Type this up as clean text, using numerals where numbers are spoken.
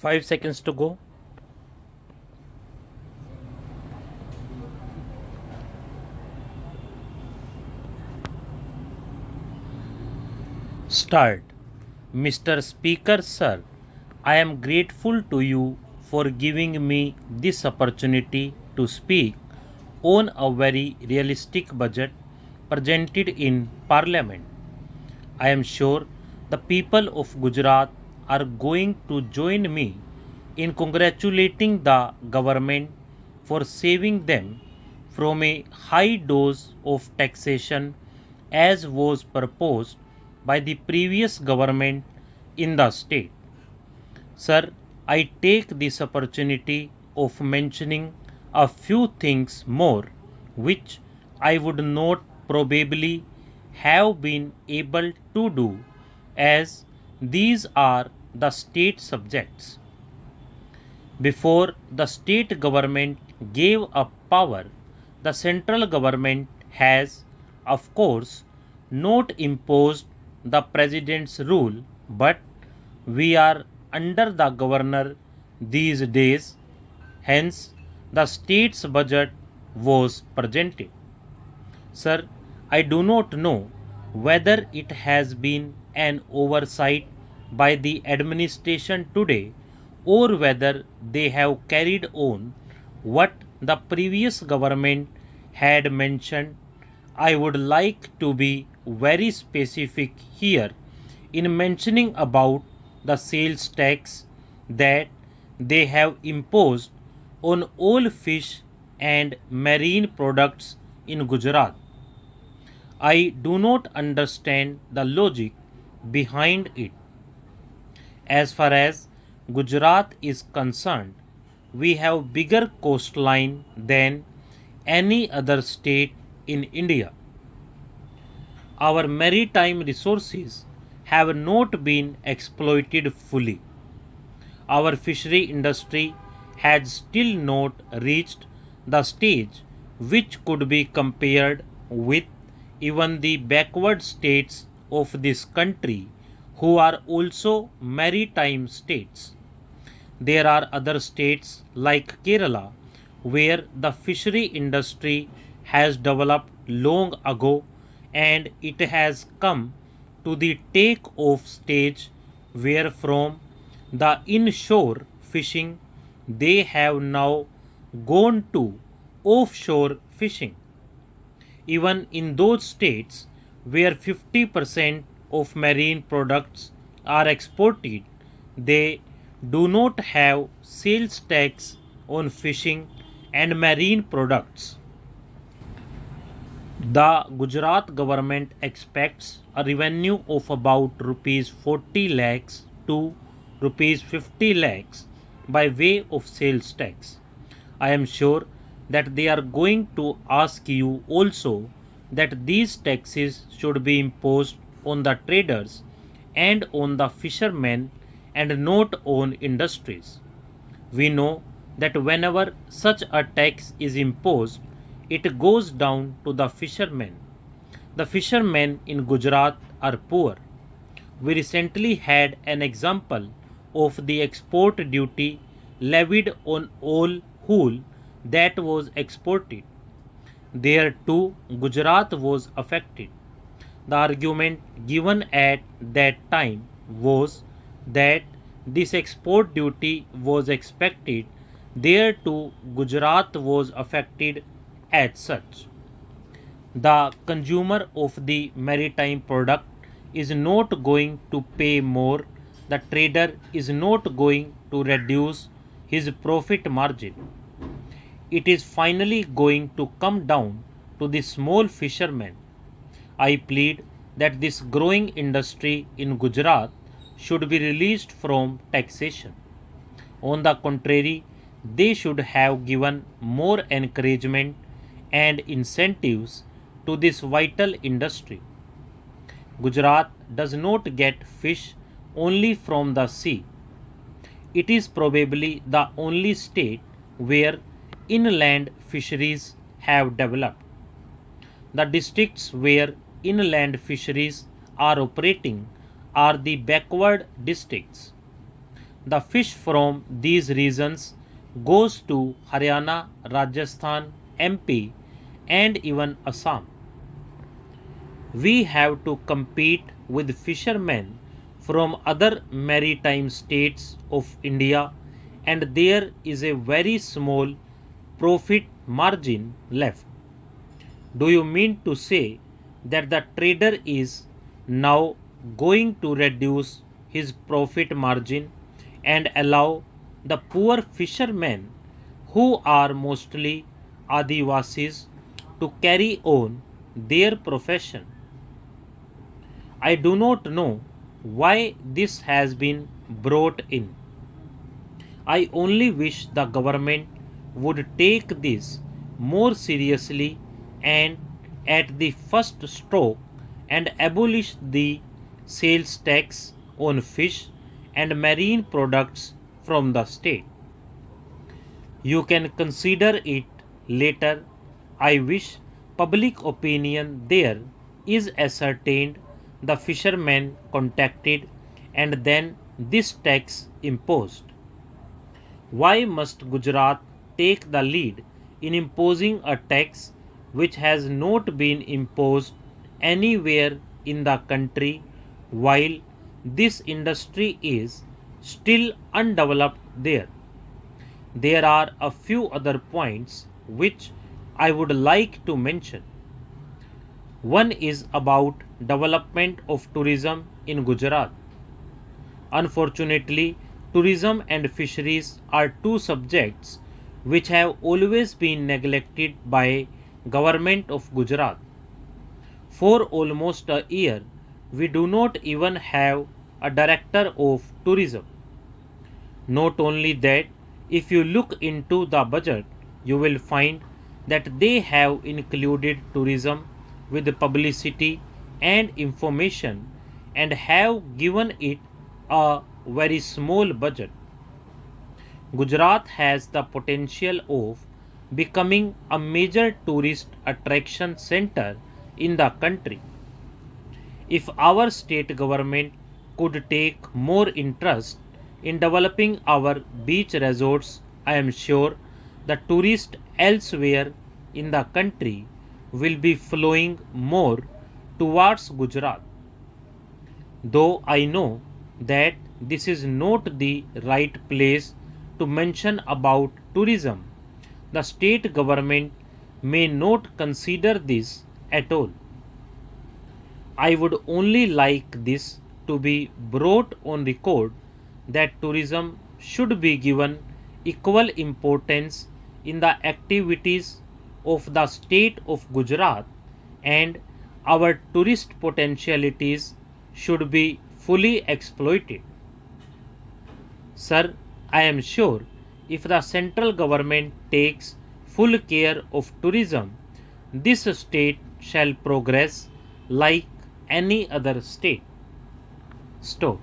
5 seconds to go. Start. Mr. Speaker, sir, I am grateful to you for giving me this opportunity to speak on a very realistic budget presented in Parliament. I am sure the people of Gujarat are going to join me in congratulating the government for saving them from a high dose of taxation as was proposed by the previous government in the state. Sir, I take this opportunity of mentioning a few things more which I would not probably have been able to do as these are the state subjects. Before the state government gave up power, the central government has, of course, not imposed the president's rule, but we are under the governor these days, hence, the state's budget was presented. Sir, I do not know whether it has been an oversight by the administration today or whether they have carried on what the previous government had mentioned. I would like to be very specific here in mentioning about the sales tax that they have imposed on all fish and marine products in Gujarat. I do not understand the logic behind it. As far as Gujarat is concerned, we have bigger coastline than any other state in India. Our maritime resources have not been exploited fully. Our fishery industry has still not reached the stage which could be compared with even the backward states of this country who are also maritime states. There are other states like Kerala where the fishery industry has developed long ago and it has come to the take off stage where from the inshore fishing they have now gone to offshore fishing. Even in those states where 50% of marine products are exported, they do not have sales tax on fishing and marine products. The Gujarat government expects a revenue of about rupees 40 lakhs to rupees 50 lakhs by way of sales tax. I am sure that they are going to ask you also that these taxes should be imposed on the traders and on the fishermen and not on industries. We know that whenever such a tax is imposed, it goes down to the fishermen. The fishermen in Gujarat are poor. We recently had an example of the export duty levied on all wool that was exported. There too, Gujarat was affected. The argument given at that time was that this export duty was expected. There too, Gujarat was affected as such. The consumer of the maritime product is not going to pay more, the trader is not going to reduce his profit margin. It is finally going to come down to the small fishermen. I plead that this growing industry in Gujarat should be released from taxation. On the contrary, they should have given more encouragement and incentives to this vital industry. Gujarat does not get fish only from the sea. It is probably the only state where inland fisheries have developed. The districts where inland fisheries are operating are the backward districts. The fish from these regions goes to Haryana, Rajasthan, MP, and even Assam. We have to compete with fishermen from other maritime states of India, and there is a very small profit margin left. Do you mean to say that the trader is now going to reduce his profit margin and allow the poor fishermen, who are mostly Adivasis, to carry on their profession? I do not know why this has been brought in. I only wish the government would take this more seriously and at the first stroke and abolish the sales tax on fish and marine products from the state. You can consider it later. I wish public opinion there is ascertained, the fishermen contacted, and then this tax imposed. Why must Gujarat take the lead in imposing a tax which has not been imposed anywhere in the country, while this industry is still undeveloped there? There are a few other points which I would like to mention. One is about development of tourism in Gujarat. Unfortunately, tourism and fisheries are two subjects which have always been neglected by government of Gujarat. For almost a year, we do not even have a director of tourism. Not only that, if you look into the budget, you will find that they have included tourism with publicity and information and have given it a very small budget. Gujarat has the potential of becoming a major tourist attraction center in the country. If our state government could take more interest in developing our beach resorts, I am sure the tourists elsewhere in the country will be flowing more towards Gujarat. Though I know that this is not the right place to mention about tourism, the state government may not consider this at all. I would only like this to be brought on record that tourism should be given equal importance in the activities of the state of Gujarat, and our tourist potentialities should be fully exploited. Sir, I am sure if the central government takes full care of tourism, this state shall progress like any other state. Stop.